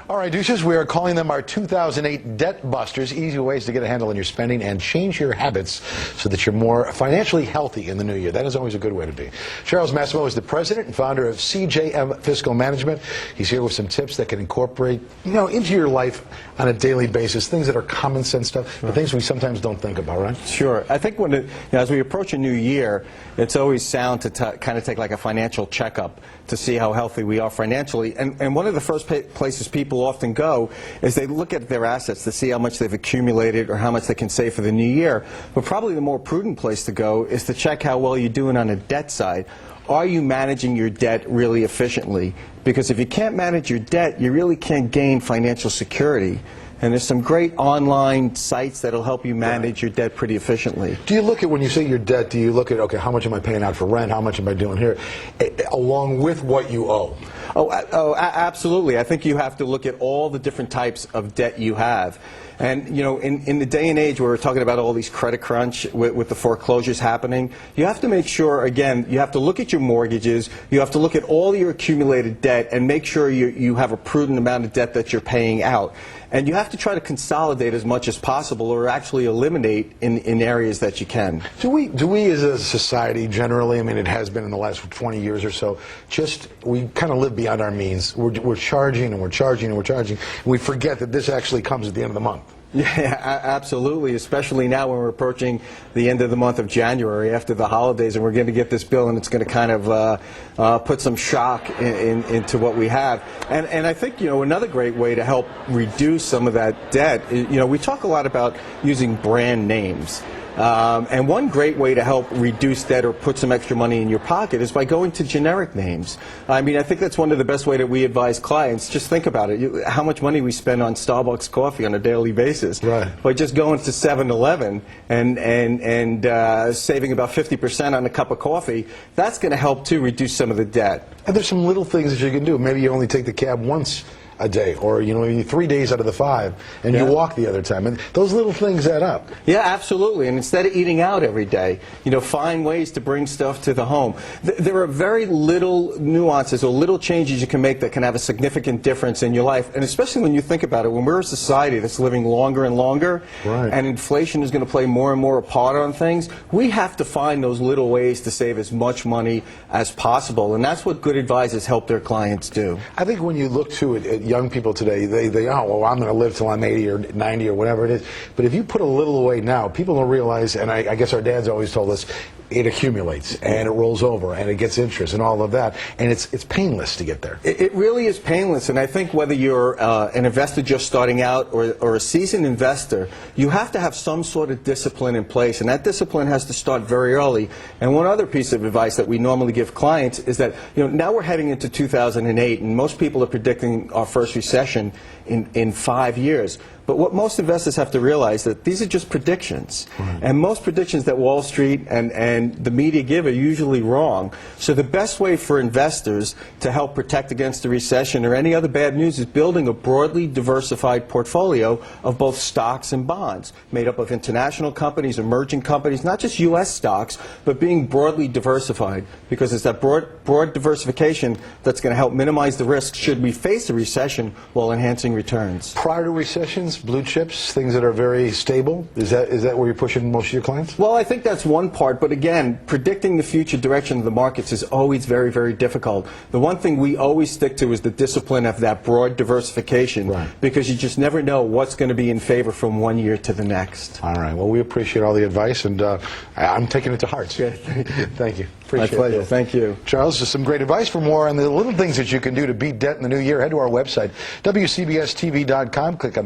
All right, douches, we are calling them our 2008 Debt Busters. Easy ways to get a handle on your spending and change your habits so that you're more financially healthy in the new year. That is always a good way to be. Charles Massimo is the president and founder of CJM Fiscal Management. He's here with some tips that can incorporate, into your life on a daily basis, things that are common sense stuff, but things we sometimes don't think about, right? Sure. I think as we approach a new year, it's always sound to kind of take like a financial checkup to see how healthy we are financially. And one of the first places people often go is they look at their assets to see how much they've accumulated or how much they can save for the new year. But probably the more prudent place to go is to check how well you're doing on the debt side. Are you managing your debt really efficiently? Because if you can't manage your debt, you really can't gain financial security. And there's some great online sites that'll help you manage your debt pretty efficiently. Do you look at, when you say your debt, do you look at, okay, how much am I paying out for rent? How much am I doing here? Along with what you owe. Absolutely. I think you have to look at all the different types of debt you have. And, in the day and age where we're talking about all these credit crunch with the foreclosures happening, you have to make sure, again, you have to look at your mortgages, you have to look at all your accumulated debt and make sure you have a prudent amount of debt that you're paying out. And you have to try to consolidate as much as possible or actually eliminate in areas that you can. Do we as a society generally, I mean, it has been in the last 20 years or so, we kind of live beyond our means. We're charging and we're charging and we're charging, and we forget that this actually comes at the end of the month. Yeah, absolutely, especially now when we're approaching the end of the month of January after the holidays, and we're going to get this bill and it's going to kind of put some shock into what we have. And I think, another great way to help reduce some of that debt, we talk a lot about using brand names. And one great way to help reduce debt or put some extra money in your pocket is by going to generic names. I mean, I think that's one of the best ways that we advise clients. Just think about it. How much money we spend on Starbucks coffee on a daily basis. Right. By just going to 7-Eleven and saving about 50% on a cup of coffee, that's going to help to reduce some of the debt. And there's some little things that you can do. Maybe you only take the cab once a day, or 3 days out of the 5, and you walk the other time, and those little things add up. Yeah, absolutely. And instead of eating out every day, find ways to bring stuff to the home. There are very little nuances or little changes you can make that can have a significant difference in your life, and especially when you think about it, when we're a society that's living longer and longer, right, and inflation is going to play more and more a part on things, we have to find those little ways to save as much money as possible, and that's what good advisors help their clients do. I think when you look to it at young people today, they I'm going to live till I'm 80 or 90 or whatever it is. But if you put a little away now, people don't realize, and I guess our dads always told us, it accumulates and it rolls over and it gets interest and all of that, and it's painless to get there. It really is painless, and I think whether you're an investor just starting out or a seasoned investor, you have to have some sort of discipline in place, and that discipline has to start very early. And one other piece of advice that we normally give clients is that now we're heading into 2008, and most people are predicting our first recession in 5 years. But what most investors have to realize that these are just predictions. Right. And most predictions that Wall Street and the media give are usually wrong. So the best way for investors to help protect against a recession or any other bad news is building a broadly diversified portfolio of both stocks and bonds, made up of international companies, emerging companies, not just U.S. stocks, but being broadly diversified, because it's that broad diversification that's going to help minimize the risk should we face a recession while enhancing returns. Prior to recessions, blue chips, things that are very stable, is that where you're pushing most of your clients? Well, I think that's one part, but again, predicting the future direction of the markets is always very, very difficult. The one thing we always stick to is the discipline of that broad diversification, right, because you just never know what's going to be in favor from one year to the next. All right. Well, we appreciate all the advice, and I'm taking it to heart. Yeah. Thank you. Appreciate My pleasure. Thank you. Charles, just some great advice. For more on the little things that you can do to beat debt in the new year, head to our website, WCBSTV.com. Click on the